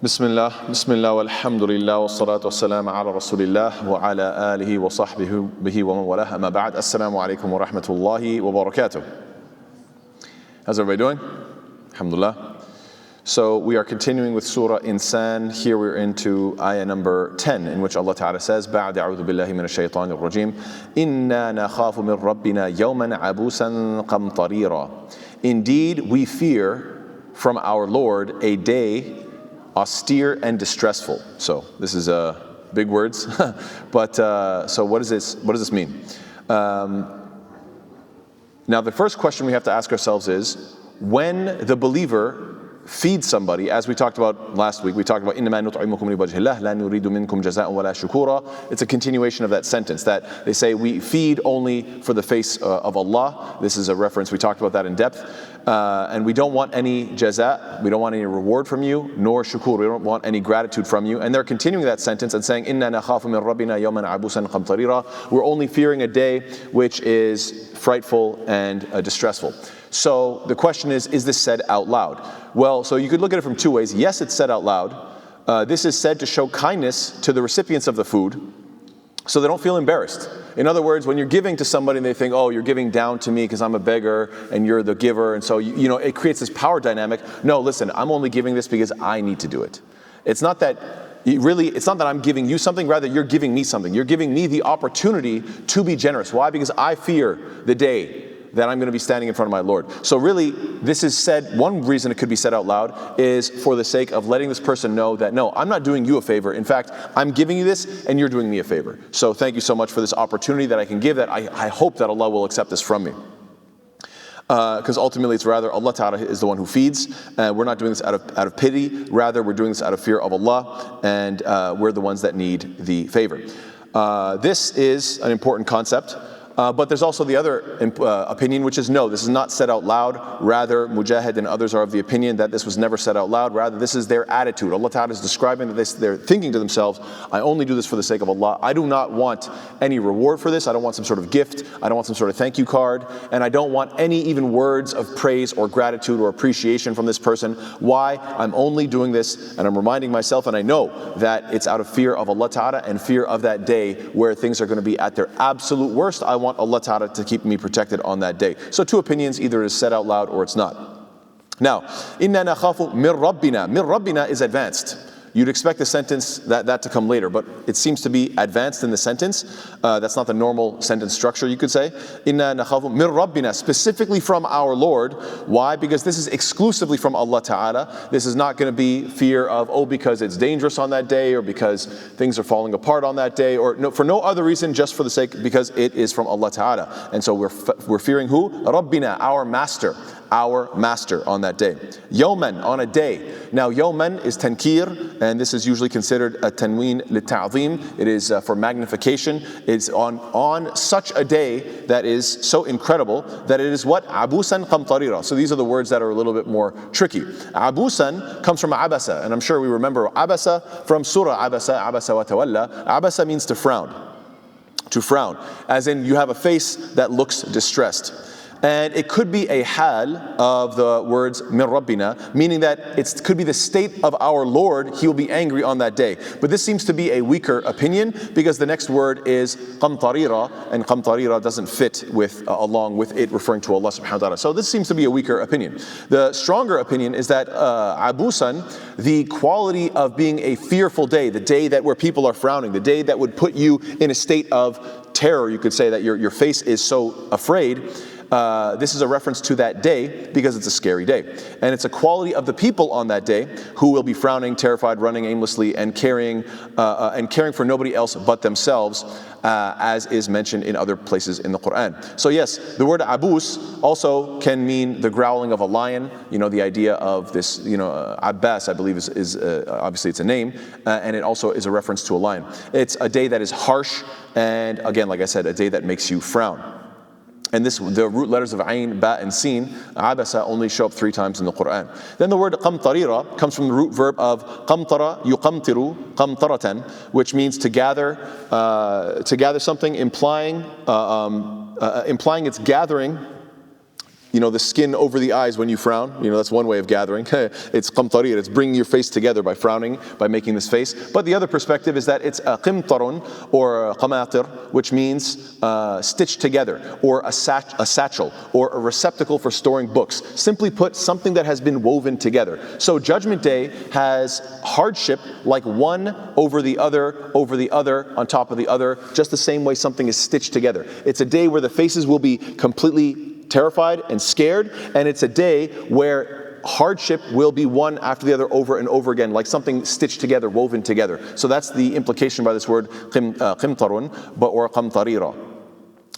Bismillah, walhamdulillah, wassalatu wassalamu ala rasulillah, wa ala alihi wa sahbihi wa man walah, amma ba'd. Assalamu alaikum wa rahmatullahi wa barakatuh. How's everybody doing? Alhamdulillah. So we are continuing with Surah Insan. Here we're into ayah number 10, in which Allah Ta'ala says, Ba'd a'udhu billahi min ash-shaytanir rajim, Inna nakhafu min rabbina yawman abusan qamtarira. Indeed, we fear from our Lord a day austere and distressful. So this is big words, but so what does this mean? Now the first question we have to ask ourselves is, when the believer feeds somebody, as we talked about last week, we talked about إِنَّمَا نُطْعِمُكُمْ لِوَجْهِ اللَّهِ لَا نُرِيدُ مِنْكُمْ جَزَاءً وَلَا شُكُورًا. It's a continuation of that sentence, that they say we feed only for the face of Allah. This is a reference, we talked about that in depth. And we don't want any jaza, we don't want any reward from you, nor shukur, we don't want any gratitude from you. And they're continuing that sentence and saying, إِنَّا نَخَافُ مِنْ رَبِّنَا يَوْمًا عَبُوسًا قَمْطَرِيرًا. We're only fearing a day which is frightful and distressful. So the question is this said out loud? Well, so you could look at it from two ways. Yes, it's said out loud. This is said to show kindness to the recipients of the food, so they don't feel embarrassed. In other words, when you're giving to somebody and they think, oh, you're giving down to me because I'm a beggar and you're the giver, and so you know it creates this power dynamic. No, listen, I'm only giving this because I need to do it. It's not that I'm giving you something, rather you're giving me something. You're giving me the opportunity to be generous. Why? Because I fear the day that I'm going to be standing in front of my Lord. So really, this is said, one reason it could be said out loud is for the sake of letting this person know that, no, I'm not doing you a favor. In fact, I'm giving you this and you're doing me a favor. So thank you so much for this opportunity that I can give, that I hope that Allah will accept this from me. Because ultimately it's rather Allah Ta'ala is the one who feeds. We're not doing this out of pity, rather we're doing this out of fear of Allah, and we're the ones that need the favor. This is an important concept. But there's also the other opinion, which is no, this is not said out loud. Rather, Mujahid and others are of the opinion that this was never said out loud. Rather, this is their attitude. Allah Ta'ala is describing that they're thinking to themselves, I only do this for the sake of Allah. I do not want any reward for this. I don't want some sort of gift. I don't want some sort of thank you card. And I don't want any even words of praise or gratitude or appreciation from this person. Why? I'm only doing this, and I'm reminding myself, and I know that it's out of fear of Allah Ta'ala and fear of that day where things are going to be at their absolute worst. I want Allah Ta'ala to keep me protected on that day. So two opinions, either it is said out loud or it's not. Now, إِنَّا نَخَافُ مِنْ رَبِّنَا. مِنْ رَبِّنَا is advanced. You'd expect the sentence that to come later, but it seems to be advanced in the sentence. That's not the normal sentence structure, you could say. Inna nakhafu min rabbina, specifically from our Lord. Why? Because this is exclusively from Allah Ta'ala. This is not going to be fear of, oh, because it's dangerous on that day, or because things are falling apart on that day, or no, for no other reason, just for the sake, because it is from Allah Ta'ala. And so we're fearing who? Rabbina, our master on that day. Yawman, on a day. Now yawman is tankir, and this is usually considered a tanween lita'zim. It is for magnification. It's on such a day that is so incredible that it is what? Abusan qamtarira. So these are the words that are a little bit more tricky. Abusan comes from abasa, and I'm sure we remember abasa from Surah Abasa wa tawalla. Abasa means to frown. To frown, as in you have a face that looks distressed. And it could be a hal of the words min rabbina, meaning that it could be the state of our Lord. He will be angry on that day. But this seems to be a weaker opinion, because the next word is qamtarira, and qamtarira doesn't fit with along with it referring to Allah subhanahu wa ta'ala. So this seems to be a weaker opinion. The stronger opinion is that abusan, the quality of being a fearful day, the day that where people are frowning, the day that would put you in a state of terror, you could say, that your face is so afraid. This is a reference to that day because it's a scary day. And it's a quality of the people on that day who will be frowning, terrified, running aimlessly, and caring for nobody else but themselves, as is mentioned in other places in the Quran. So yes, the word abus also can mean the growling of a lion. You know, the idea of this, Abbas, I believe is obviously it's a name, and it also is a reference to a lion. It's a day that is harsh, and again, like I said, a day that makes you frown. And the root letters of Ayn, Ba, and Sin, Abasa, only show up 3 times in the Quran. Then the word qamtarira comes from the root verb of qamtara, yuqamtiru, qamtaratan, which means to gather something, implying its gathering the skin over the eyes when you frown. That's one way of gathering. It's qamtariyah, it's bringing your face together by frowning, by making this face. But the other perspective is that it's a qimtarun or qamatir, which means stitched together, or a satchel, or a receptacle for storing books. Simply put, something that has been woven together. So Judgment Day has hardship like one over the other, on top of the other, just the same way something is stitched together. It's a day where the faces will be completely terrified and scared, and it's a day where hardship will be one after the other over and over again, like something stitched together, woven together. So that's the implication by this word qimtarun or qamtarira.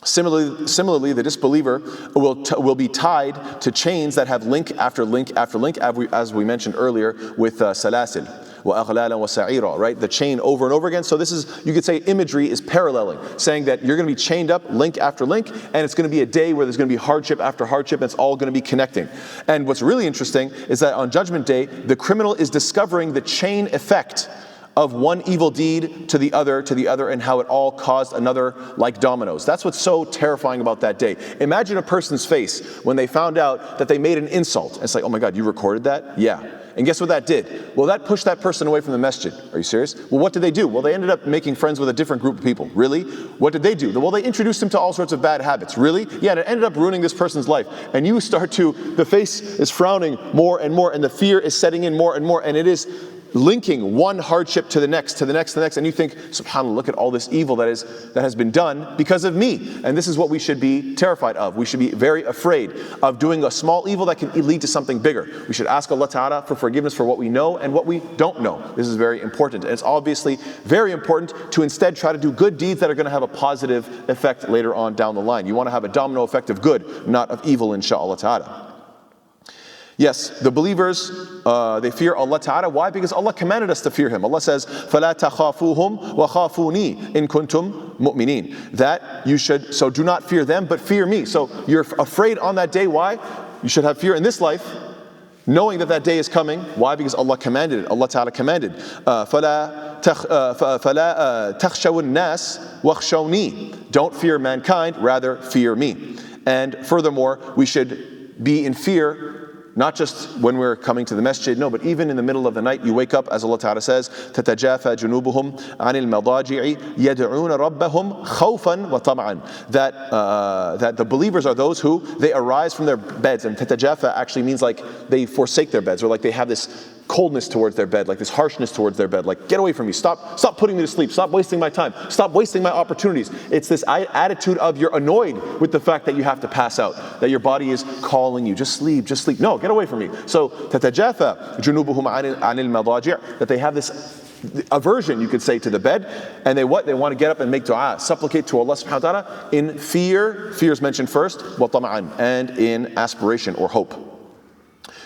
Similarly, the disbeliever will be tied to chains that have link after link after link, as we mentioned earlier with salasil. Right? The chain over and over again. So this is, you could say, imagery is paralleling, saying that you're going to be chained up link after link, and it's going to be a day where there's going to be hardship after hardship, and it's all going to be connecting. And what's really interesting is that on Judgment Day, the criminal is discovering the chain effect of one evil deed to the other, and how it all caused another, like dominoes. That's what's so terrifying about that day. Imagine a person's face when they found out that they made an insult. It's like, oh my God, you recorded that? Yeah. And guess what that did? Well, that pushed that person away from the masjid. Are you serious? Well, what did they do? Well, they ended up making friends with a different group of people. Really? What did they do? Well, they introduced him to all sorts of bad habits. Really? Yeah, and it ended up ruining this person's life. And you start to, the face is frowning more and more, and the fear is setting in more and more, and it is linking one hardship to the next, and you think, subhanAllah, look at all this evil that has been done because of me. And this is what we should be terrified of. We should be very afraid of doing a small evil that can lead to something bigger. We should ask Allah Ta'ala for forgiveness for what we know and what we don't know. This is very important. And it's obviously very important to instead try to do good deeds that are going to have a positive effect later on down the line. You want to have a domino effect of good, not of evil, inshaAllah Ta'ala. Yes, the believers, they fear Allah Ta'ala. Why? Because Allah commanded us to fear Him. Allah says, فَلَا تَخَافُوهُمْ وَخَافُونِي إِن كُنْتُمْ مُؤْمِنِينَ. That you should, so do not fear them, but fear me. So you're afraid on that day. Why? You should have fear in this life, knowing that day is coming. Why? Because Allah commanded it. Allah Ta'ala commanded. فَلَا تَخْشَوُ النَّاسِ وَخْشَوْنِي. Don't fear mankind, rather fear me. And furthermore, we should be in fear, not just when we're coming to the masjid, no, but even in the middle of the night, you wake up, as Allah Ta'ala says, تَتَجَافَى جُنُوبُهُمْ عَنِ الْمَضَاجِعِ يَدْعُونَ رَبَّهُمْ خَوْفًا وَطَمَعًا. That the believers are those who, they arise from their beds, and تَتَجَافَى actually means like they forsake their beds, or like they have this coldness towards their bed, like this harshness towards their bed, like get away from me, stop putting me to sleep, stop wasting my time, stop wasting my opportunities. It's this attitude of you're annoyed with the fact that you have to pass out, that your body is calling you, just sleep, no, get away from me. So تَتَجَافَى جُنُوبُهُمْ عَنِ الْمَضَاجِعِ, that they have this aversion, you could say, to the bed, and they want to get up and make dua, supplicate to Allah subhanahu wa ta'ala in fear is mentioned first, وَطَمَعًا, and in aspiration or hope.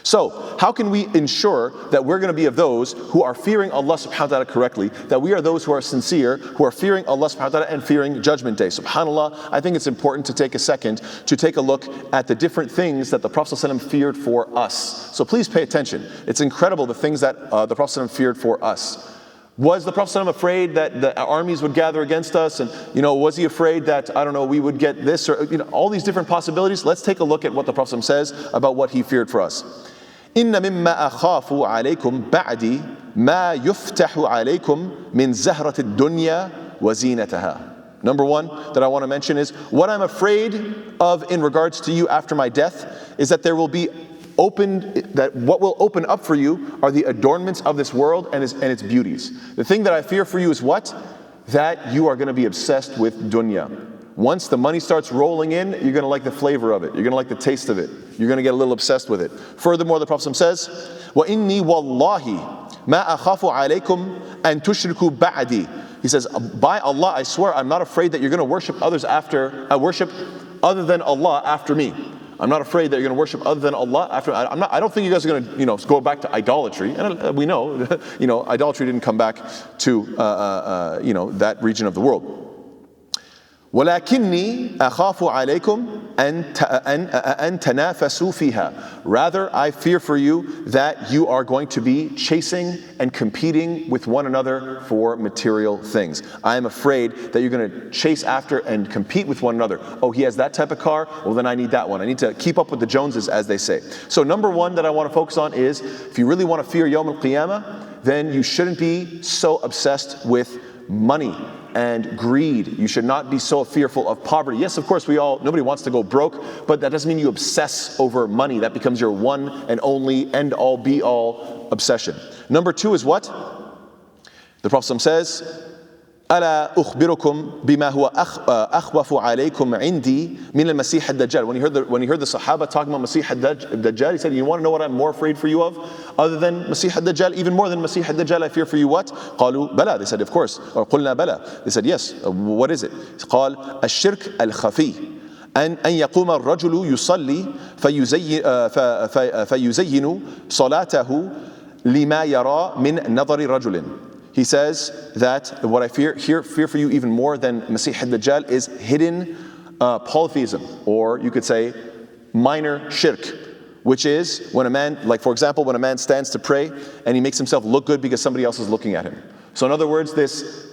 So, how can we ensure that we're going to be of those who are fearing Allah subhanahu wa ta'ala correctly, that we are those who are sincere, who are fearing Allah subhanahu wa ta'ala and fearing Judgment Day? SubhanAllah, I think it's important to take a second to take a look at the different things that the Prophet ﷺ feared for us. So please pay attention. It's incredible the things that the Prophet ﷺ feared for us. Was the Prophet ﷺ afraid that the armies would gather against us? And, was he afraid that, we would get this? Or, all these different possibilities. Let's take a look at what the Prophet ﷺ says about what he feared for us. إِنَّ مِمَّا أَخَافُ عَلَيْكُمْ بَعْدِي مَا يُفْتَحُ عَلَيْكُمْ مِنْ زَهْرَةِ الدُّنْيَا وَزِينَتَهَا. Number one that I want to mention is, what I'm afraid of in regards to you after my death is that what will open up for you are the adornments of this world and its beauties. The thing that I fear for you is what? That you are going to be obsessed with dunya. Once the money starts rolling in, you're going to like the flavor of it. You're going to like the taste of it. You're going to get a little obsessed with it. Furthermore, the Prophet says, وَإِنِّي وَاللَّهِ مَا أَخَافُ عَلَيْكُمْ أَن تُشْرِكُوا بَعْدِي. He says, by Allah, I swear, I'm not afraid that you're going to worship worship other than Allah after me. I'm not afraid that you're going to worship other than Allah after. I don't think you guys are going to, go back to idolatry. And we know, idolatry didn't come back to, that region of the world. وَلَكِنِّي أَخَافُ عَلَيْكُمْ أَن تَنَافَسُوا فِيهَا. Rather, I fear for you that you are going to be chasing and competing with one another for material things. I am afraid that you're going to chase after and compete with one another. Oh, he has that type of car? Well, then I need that one. I need to keep up with the Joneses, as they say. So number one that I want to focus on is, if you really want to fear Yawm al-Qiyamah, then you shouldn't be so obsessed with money and greed. You should not be so fearful of poverty. Yes, of course, nobody wants to go broke, but that doesn't mean you obsess over money. That becomes your one and only end all be all obsession. Number two is what? The Prophet says, ألا أخبركم بما هو أخوف عليكم عندي من المسيح الدجال. When he heard the Sahaba talking about Masih al-Dajjal, he said, you want to know what I'm more afraid for you of? Other than Masih al-Dajjal, even more than Masih al-Dajjal, I fear for you what? قالوا بلى. They said, of course. Or قلنا بلى. They said, yes. What is it? قال الشرك الخفي. أن يقوم الرجل يصلي فيزين صلاته لما يرى من نظر رجل. He says that what I fear for you even more than Masih al-Dajjal is hidden polytheism, or you could say minor shirk, which is when a man, like for example, when a man stands to pray and he makes himself look good because somebody else is looking at him. So in other words, this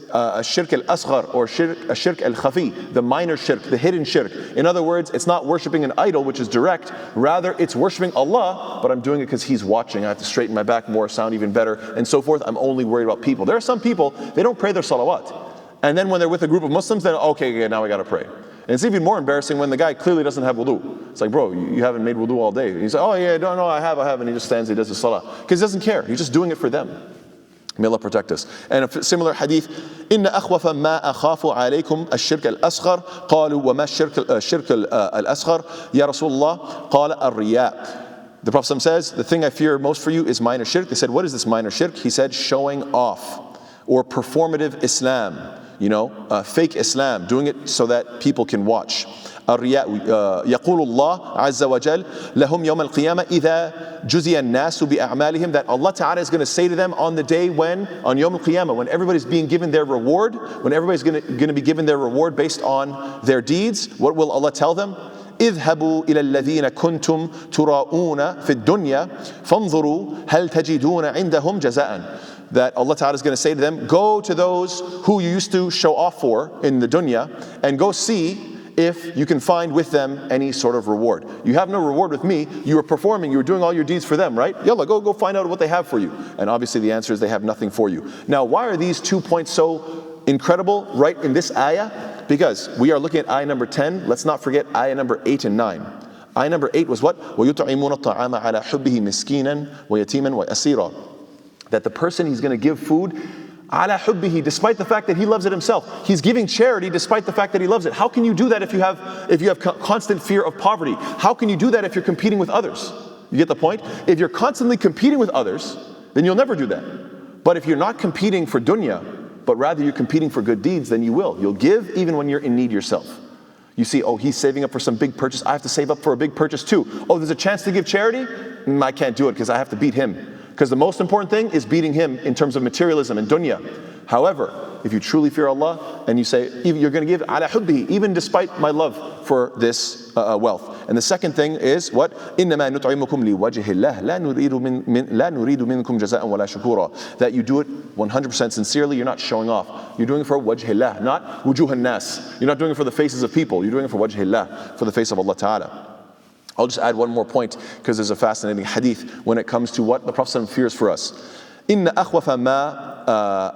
shirk al-asghar or shirk al-khafi, the minor shirk, the hidden shirk. In other words, it's not worshiping an idol, which is direct. Rather, it's worshiping Allah, but I'm doing it because He's watching. I have to straighten my back more, sound even better, and so forth. I'm only worried about people. There are some people, they don't pray their salawat. And then when they're with a group of Muslims, then okay, now I got to pray. And it's even more embarrassing when the guy clearly doesn't have wudu. It's like, bro, you haven't made wudu all day. And he's like, oh yeah, no, I have. And he just stands, he does the salah. Because he doesn't care. He's just doing it for them. May Allah protect us. And a similar hadith, إن أخوف ما أخاف عليكم الشرك الأصغر قالوا وما الشرك الأصغر يا رسول الله قال الرياء. The Prophet says, the thing I fear most for you is minor shirk. They said, what is this minor shirk? He said, showing off or performative Islam, fake Islam, doing it so that people can watch. الرياء يقول الله عز وجل لهم يوم القيامة إذا جزي الناس بأعمالهم, that Allah Ta'ala is going to say to them on the day when, on Yawm al-Qiyamah, when everybody's being given their reward, when everybody's going to be given their reward based on their deeds, what will Allah tell them? اذهبوا إلى الذين كنتم تراؤون في الدنيا فانظروا هل تجدون عندهم جزاء. That Allah Ta'ala is going to say to them, go to those who you used to show off for in the dunya and go see if you can find with them any sort of reward. You have no reward with me. You were performing, you were doing all your deeds for them, right? Yalla, go find out what they have for you. And obviously the answer is they have nothing for you. Now, why are these 2 points so incredible right in this ayah? Because we are looking at ayah number 10. Let's not forget ayah number 8 and 9. Ayah number 8 was what? وَيُطْعِمُونَ الطَّعَامَ عَلَى حُبِّهِ مِسْكِينًا وَيَتِيمًا وَأَسِيرًا. That the person he's going to give food ala hubbihi, despite the fact that he loves it himself. He's giving charity despite the fact that he loves it. How can you do that if you have constant fear of poverty? How can you do that if you're competing with others? You get the point? If you're constantly competing with others, then you'll never do that. But if you're not competing for dunya, but rather you're competing for good deeds, then you will. You'll give even when you're in need yourself. You see, oh, he's saving up for some big purchase. I have to save up for a big purchase too. Oh, there's a chance to give charity? I can't do it because I have to beat him. Because the most important thing is beating him in terms of materialism and dunya. However, if you truly fear Allah and you say, you're going to give ala hubbihi, even despite my love for this wealth. And the second thing is what? إِنَّمَا نُطْعِمُكُمْ لِوَجْهِ اللَّهِ لَا نُرِيدُ مِنْكُمْ جَزَاءً وَلَا شُكُورًا. That you do it 100% sincerely, you're not showing off. You're doing it for wajh Allah, not wujuh al-nas. You're not doing it for the faces of people, you're doing it for wajh Allah, for the face of Allah Ta'ala. I'll just add one more point because there's a fascinating hadith when it comes to what the Prophet fears for us. إِنَّ أَخْوَفَ مَا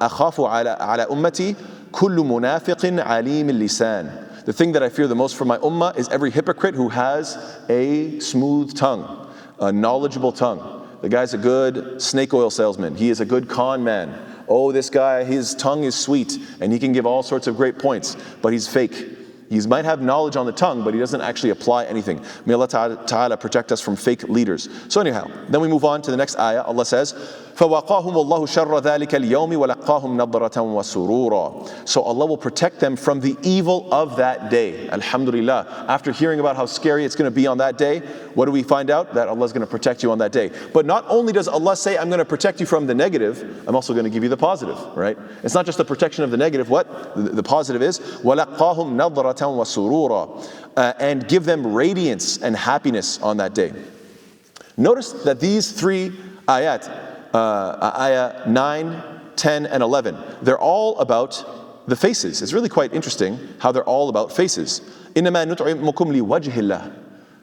أَخَافُ عَلَى أُمَّتِي كُلُّ مُنَافِقٍ عَلِيمٍ اللِّسَانِ. The thing that I fear the most for my ummah is every hypocrite who has a smooth tongue, a knowledgeable tongue. The guy's a good snake oil salesman. He is a good con man. Oh, this guy, his tongue is sweet and he can give all sorts of great points, but he's fake. He might have knowledge on the tongue, but he doesn't actually apply anything. May Allah Ta'ala protect us from fake leaders. So anyhow, then we move on to the next ayah. Allah says, فَوَقَاهُمُ اللَّهُ شَرَّ ذَلِكَ الْيَوْمِ وَلَقَّاهُمْ نَضْرَةً وَسُرُورًا. So Allah will protect them from the evil of that day. Alhamdulillah. After hearing about how scary it's going to be on that day, what do we find out? That Allah is going to protect you on that day. But not only does Allah say, I'm going to protect you from the negative, I'm also going to give you the positive, right? It's not just the protection of the negative. What? The positive is, وَلَقَّاهُمْ نَضْرَةً وَسُرُورًا. And give them radiance and happiness on that day. Notice that these three ayat, ayah 9, 10, and 11, they're all about the faces. It's really quite interesting how they're all about faces. إِنَّمَا نُطْعِمُكُمْ لِوَجْهِ اللَّهِ.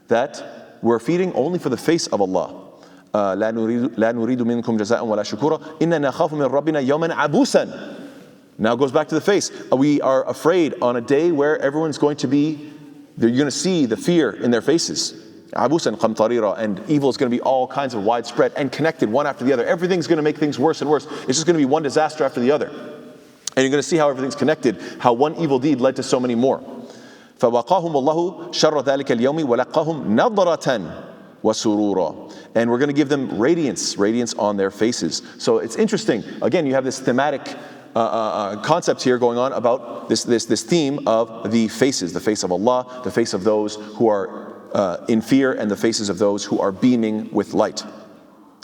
That we're feeding only for the face of Allah. لَا نُرِيدُ مِنْكُمْ جَزَاءً وَلَا شُكُورًا إِنَّا نَخَافُ مِنْ رَبِّنَا يَوْمًا عَبُوسًا. Now it goes back to the face. We are afraid on a day where everyone's going to be, you're going to see the fear in their faces. Abusan qamtarira, and evil is going to be all kinds of widespread and connected one after the other. Everything's going to make things worse and worse. It's just going to be one disaster after the other. And you're going to see how everything's connected, how one evil deed led to so many more. فَوَقَاهُمُ اللَّهُ شَرَّ ذَلِكَ الْيَوْمِ وَلَقَّاهُمْ نَضْرَةً وَسُرُورًا. And we're going to give them radiance on their faces. So it's interesting. Again, you have this thematic concept here going on about this theme of the faces, the face of Allah, the face of those who are in fear, and the faces of those who are beaming with light.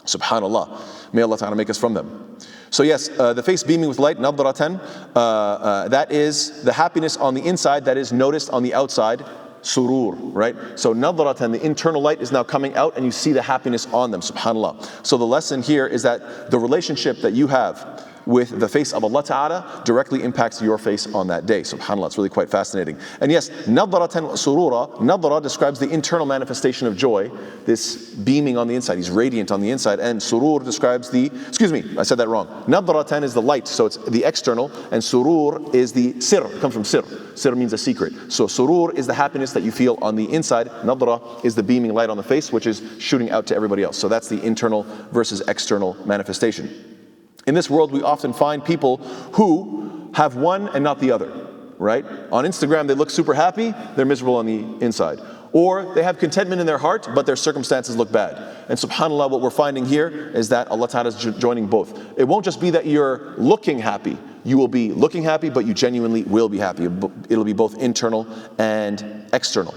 Subhanallah. May Allah Ta'ala make us from them. So yes, the face beaming with light, nadratan, that is the happiness on the inside that is noticed on the outside, surur, right? So nadratan, the internal light is now coming out and you see the happiness on them, subhanallah. So the lesson here is that the relationship that you have with the face of Allah Ta'ala directly impacts your face on that day. SubhanAllah, it's really quite fascinating. And yes, nadratan surura, nadra describes the internal manifestation of joy, this beaming on the inside, he's radiant on the inside, and surur describes I said that wrong. Nadratan is the light, so it's the external, and surur is the sir, it comes from sir. Sir means a secret. So surur is the happiness that you feel on the inside, nadra is the beaming light on the face, which is shooting out to everybody else. So that's the internal versus external manifestation. In this world, we often find people who have one and not the other, right? On Instagram, they look super happy, they're miserable on the inside. Or they have contentment in their heart, but their circumstances look bad. And subhanAllah, what we're finding here is that Allah Ta'ala is joining both. It won't just be that you're looking happy. You will be looking happy, but you genuinely will be happy. It'll be both internal and external.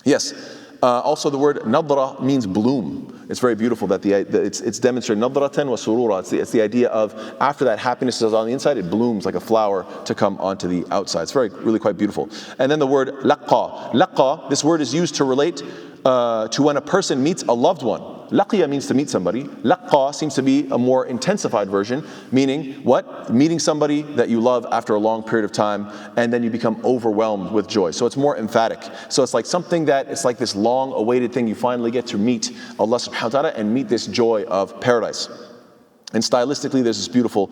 Yes. Also the word nadra means bloom. It's very beautiful that it's demonstrated nadratan wa surura. It's the idea of after that happiness is on the inside, it blooms like a flower to come onto the outside. It's really quite beautiful. And then the word laqqa. Laqqa, this word is used to relate to when a person meets a loved one. Laqiya means to meet somebody. Laqqa seems to be a more intensified version, meaning what? Meeting somebody that you love after a long period of time, and then you become overwhelmed with joy. So it's more emphatic. So it's like something it's like this long awaited thing. You finally get to meet Allah subhanahu wa ta'ala and meet this joy of paradise. And stylistically, there's this beautiful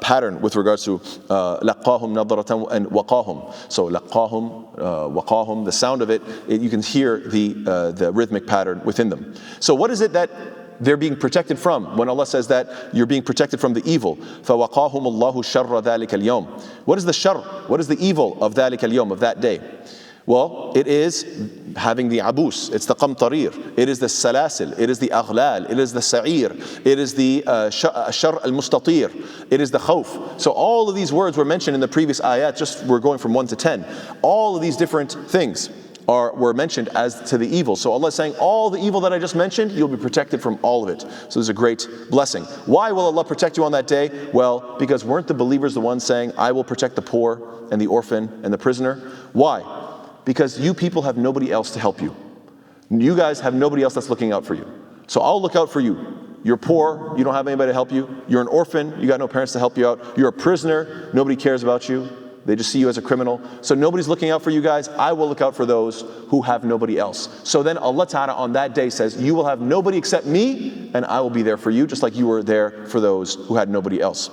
pattern with regards to laqahum nadratan and waqahum. So laqahum, waqahum, the sound of it, you can hear the rhythmic pattern within them. So what is it that they're being protected from when Allah says that you're being protected from the evil? فَوَقَاهُمُ اللَّهُ شَرَّ ذَلِكَ الْيَوْمِ. What is the shar? What is the evil of ذَلِكَ الْيَوْم, of that day? Well, it is having the abus, it's the qamtarir, it is the salasil, it is the aghlal, it is the sa'ir, it is the shar al-mustatir, it is the khawf. So all of these words were mentioned in the previous ayat, just we're going from 1 to 10. All of these different things were mentioned as to the evil. So Allah is saying, all the evil that I just mentioned, you'll be protected from all of it. So there's a great blessing. Why will Allah protect you on that day? Well, because weren't the believers the ones saying, I will protect the poor and the orphan and the prisoner? Why? Because you people have nobody else to help you. You guys have nobody else that's looking out for you. So I'll look out for you. You're poor, you don't have anybody to help you. You're an orphan, you got no parents to help you out. You're a prisoner, nobody cares about you. They just see you as a criminal. So nobody's looking out for you guys. I will look out for those who have nobody else. So then Allah Ta'ala on that day says, you will have nobody except me, and I will be there for you, just like you were there for those who had nobody else.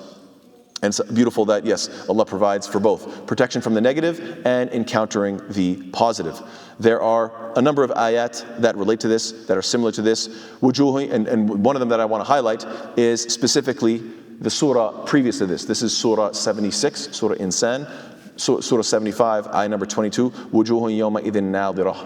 And it's beautiful that, yes, Allah provides for both protection from the negative and encountering the positive. There are a number of ayat that relate to this, that are similar to this. Wujuh, and one of them that I want to highlight is specifically the surah previous to this. This is Surah 76, Surah Insan, Surah 75, ayah number 22. Wujuh yawma idhin nadirah.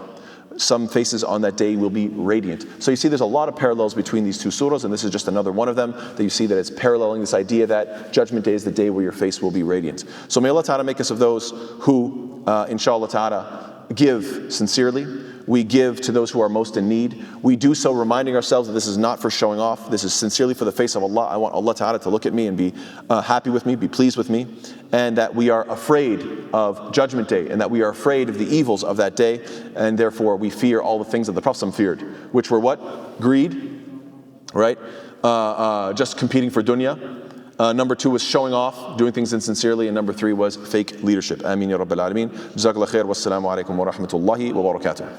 some faces on that day will be radiant. So you see there's a lot of parallels between these two surahs, and this is just another one of them, that you see that it's paralleling this idea that Judgment Day is the day where your face will be radiant. So may Allah Ta'ala make us of those who, inshallah Ta'ala, give sincerely. We give to those who are most in need. We do so reminding ourselves that this is not for showing off. This is sincerely for the face of Allah. I want Allah Ta'ala to look at me and be happy with me, be pleased with me, and that we are afraid of Judgment Day, and that we are afraid of the evils of that day, and therefore we fear all the things that the Prophet feared, which were what? Greed, right? Just competing for dunya. Number 2 was showing off, doing things insincerely, and number 3 was fake leadership. Ameen ya Rabbil Alameen. Jazakallah khair. Wassalamu alaikum wa rahmatullahi wa barakatuh.